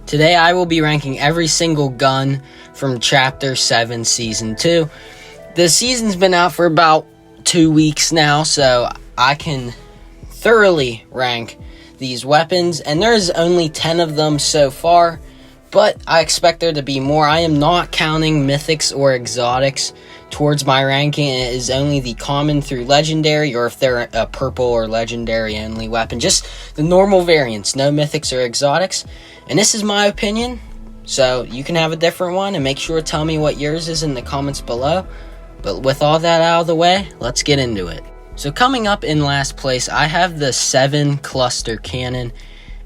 Today I will be ranking every single gun from Chapter 7 Season 2. The season's been out for about 2 weeks now, so I can thoroughly rank these weapons, and there's only 10 of them so far, but I expect there to be more. I am not counting mythics or exotics towards my ranking. It is only the common through legendary, or if they're a purple or legendary only weapon, just the normal variants, no mythics or exotics. And this is my opinion, so you can have a different one, and make sure to tell me what yours is in the comments below. But with all that out of the way, let's get into it. So coming up in last place, I have the 7 cluster cannon.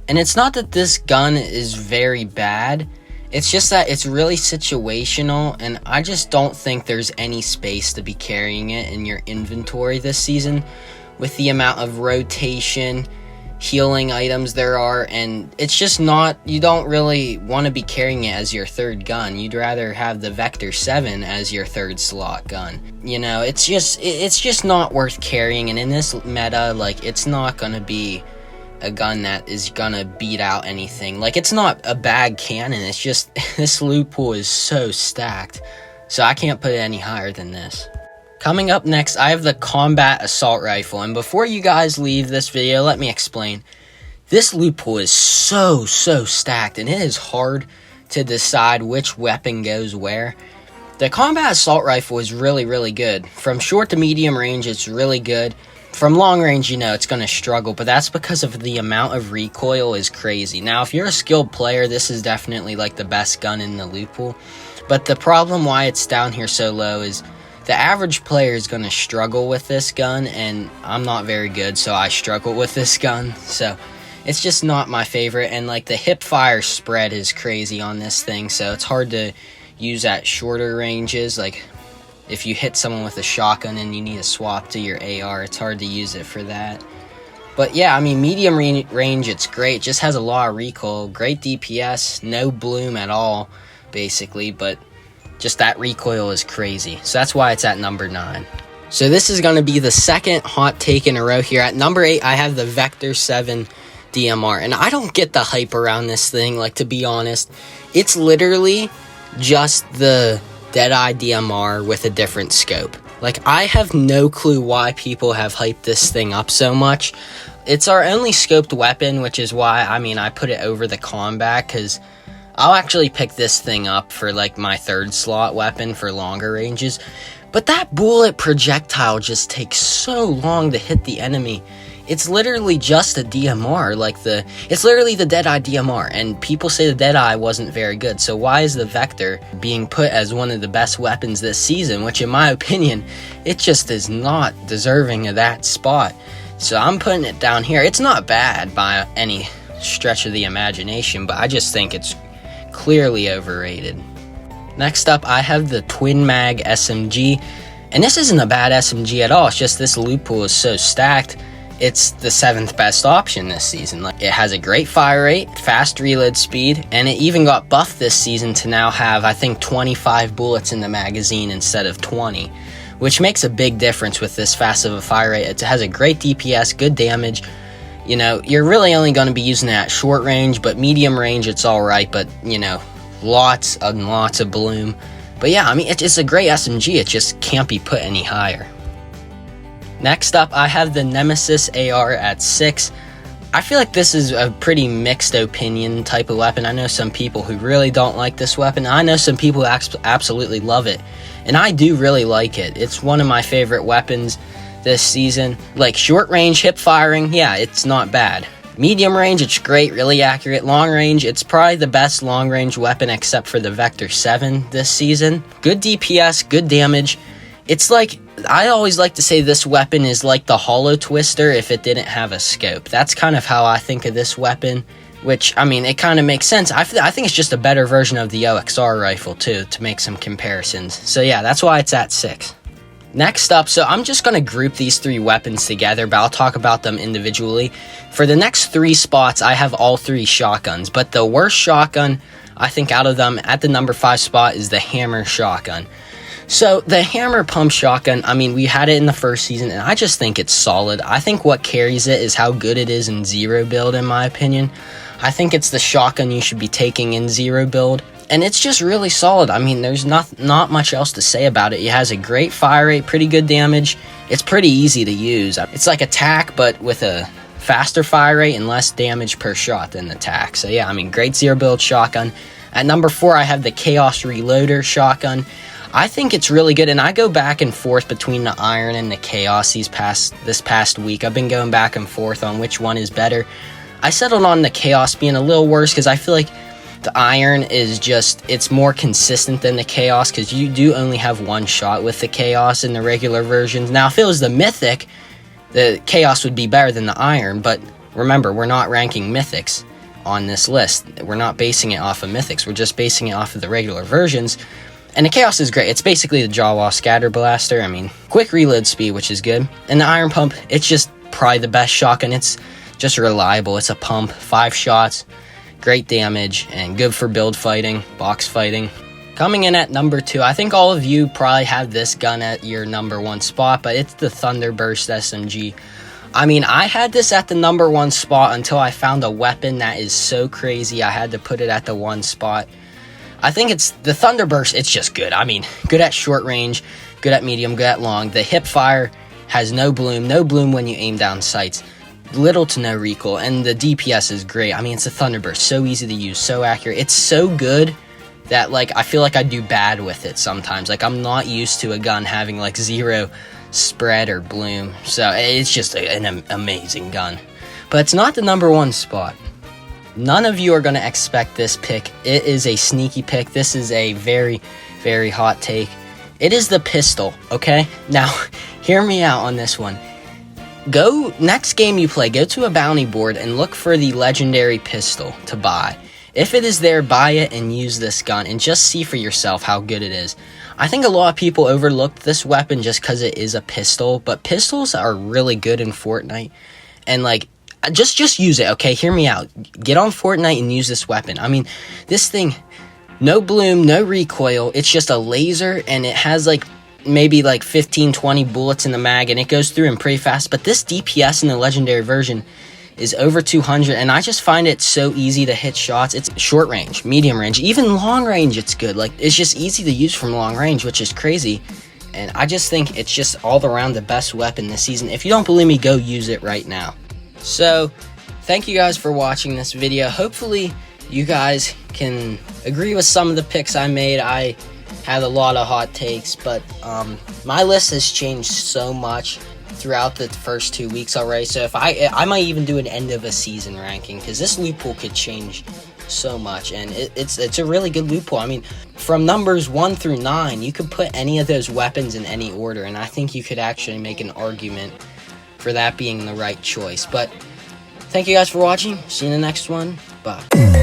And it's not that this gun is very bad, it's just that it's really situational, and I just don't think there's any space to be carrying it in your inventory this season with the amount of rotation, healing items there are, and it's just not, you don't really want to be carrying it as your third gun. You'd rather have the Vector 7 as your third slot gun. You know, it's just not worth carrying, and in this meta, like, it's not gonna be a gun that is gonna beat out anything. Like, it's not a bad cannon, it's just this loot pool is so stacked, so I can't put it any higher than this. Coming up next, I have the combat assault rifle, and before you guys leave this video, let me explain. This loot pool is so stacked, and it is hard to decide which weapon goes where. The combat assault rifle is really good. From short to medium range, it's really good. From long range, you know, it's going to struggle, but that's because of the amount of recoil is crazy. Now, if you're a skilled player, this is definitely like the best gun in the loot pool. But the problem why it's down here so low is the average player is going to struggle with this gun, and I'm not very good, so I struggle with this gun. So it's just not my favorite, and like the hip fire spread is crazy on this thing, so it's hard to use at shorter ranges. Like, if you hit someone with a shotgun and you need to swap to your AR, it's hard to use it for that. But yeah, I mean, medium range, it's great. It just has a lot of recoil, great DPS, no bloom at all, basically, but just that recoil is crazy. So that's why it's at number 9. So this is going to be the second hot take in a row here. At number 8, I have the Vector 7 DMR, and I don't get the hype around this thing, like, to be honest. It's literally just the Deadeye DMR with a different scope. Like, I have no clue why people have hyped this thing up so much. It's our only scoped weapon, which is why, I mean, I put it over the combat, because I'll actually pick this thing up for, like, my third slot weapon for longer ranges. But that bullet projectile just takes so long to hit the enemy. It's literally just a DMR, it's literally the Deadeye DMR, and people say the Deadeye wasn't very good, so why is the Vector being put as one of the best weapons this season, which in my opinion, it just is not deserving of that spot. So I'm putting it down here. It's not bad by any stretch of the imagination, but I just think it's clearly overrated. Next up, I have the Twin Mag SMG, and this isn't a bad SMG at all, it's just this loot pool is so stacked. It's the 7th best option this season. Like, it has a great fire rate, fast reload speed, and it even got buffed this season to now have, I think, 25 bullets in the magazine instead of 20, which makes a big difference with this fast of a fire rate. It has a great DPS, good damage. You know, you're really only going to be using it at short range, but medium range, it's alright, but, you know, lots and lots of bloom. But yeah, I mean, it's a great SMG, it just can't be put any higher. Next up, I have the Nemesis AR at 6. I feel like this is a pretty mixed opinion type of weapon. I know some people who really don't like this weapon. I know some people who absolutely love it. And I do really like it. It's one of my favorite weapons this season. Like, short range hip firing, yeah, it's not bad. Medium range, it's great, really accurate. Long range, it's probably the best long range weapon except for the Vector 7 this season. Good DPS, good damage. It's like, I always like to say this weapon is like the Hollow Twister if it didn't have a scope. That's kind of how I think of this weapon, which, I mean, it kind of makes sense. I think it's just a better version of the OXR rifle, too, to make some comparisons. So yeah, that's why it's at 6. Next up, so I'm just going to group these 3 weapons together, but I'll talk about them individually. For the next 3 spots, I have all 3 shotguns, but the worst shotgun, I think, out of them at the number 5 spot is the Hammer shotgun. So the Hammer Pump Shotgun, I mean, we had it in the first season, and I just think it's solid. I think what carries it is how good it is in zero build, in my opinion. I think it's the shotgun you should be taking in zero build. And it's just really solid. I mean, there's not much else to say about it. It has a great fire rate, pretty good damage. It's pretty easy to use. It's like a TAC, but with a faster fire rate and less damage per shot than the TAC. So yeah, I mean, great zero build shotgun. At number 4, I have the Chaos Reloader shotgun. I think it's really good, and I go back and forth between the Iron and the Chaos this past week. I've been going back and forth on which one is better. I settled on the Chaos being a little worse because I feel like the Iron is just, it's more consistent than the Chaos because you do only have one shot with the Chaos in the regular versions. Now, if it was the Mythic, the Chaos would be better than the Iron, but remember, we're not ranking Mythics on this list. We're not basing it off of Mythics. We're just basing it off of the regular versions. And the Chaos is great. It's basically the Jawa Scatter Blaster. I mean, quick reload speed, which is good. And the Iron Pump, it's just probably the best shotgun. It's just reliable. It's a pump, 5 shots. Great damage, and good for build fighting, box fighting. Coming in at number 2, I think all of you probably have this gun at your number 1 spot, but it's the Thunderburst SMG. I mean, I had this at the number 1 spot until I found a weapon that is so crazy I had to put it at the 1 spot. I think it's the Thunderburst, it's just good. I mean, good at short range, good at medium, good at long. The hip fire has no bloom when you aim down sights. Little to no recoil, and the DPS is great. I mean, it's a Thunderburst, so easy to use, so accurate. It's so good that, like, I feel like I do bad with it sometimes. Like, I'm not used to a gun having, like, 0 spread or bloom. So, it's just an amazing gun. But it's not the number 1 spot. None of you are going to expect this pick. It is a sneaky pick. This is a very, very hot take. It is the pistol, okay? Now, hear me out on this one. Go, next game you play, go to a bounty board and look for the legendary pistol to buy. If it is there, buy it and use this gun and just see for yourself how good it is. I think a lot of people overlooked this weapon just because it is a pistol, but pistols are really good in Fortnite. And like, just use it, okay? Hear me out. Get on Fortnite and use this weapon. I mean, this thing, no bloom, no recoil. It's just a laser, and it has like maybe like 15-20 bullets in the mag, and it goes through them pretty fast. But this DPS in the legendary version is over 200, and I just find it so easy to hit shots. It's short range, medium range, even long range. It's good. Like, it's just easy to use from long range, which is crazy. And I just think it's just all around the best weapon this season. If you don't believe me, go use it right now. So thank you guys for watching this video. Hopefully you guys can agree with some of the picks I made. I had a lot of hot takes, but my list has changed so much throughout the first 2 weeks already. So if I might even do an end of a season ranking, because this loophole could change so much, and it's a really good loophole. I mean, from numbers 1 through 9, you could put any of those weapons in any order, and I think you could actually make an argument for that being the right choice. But thank you guys for watching. See you in the next one. Bye.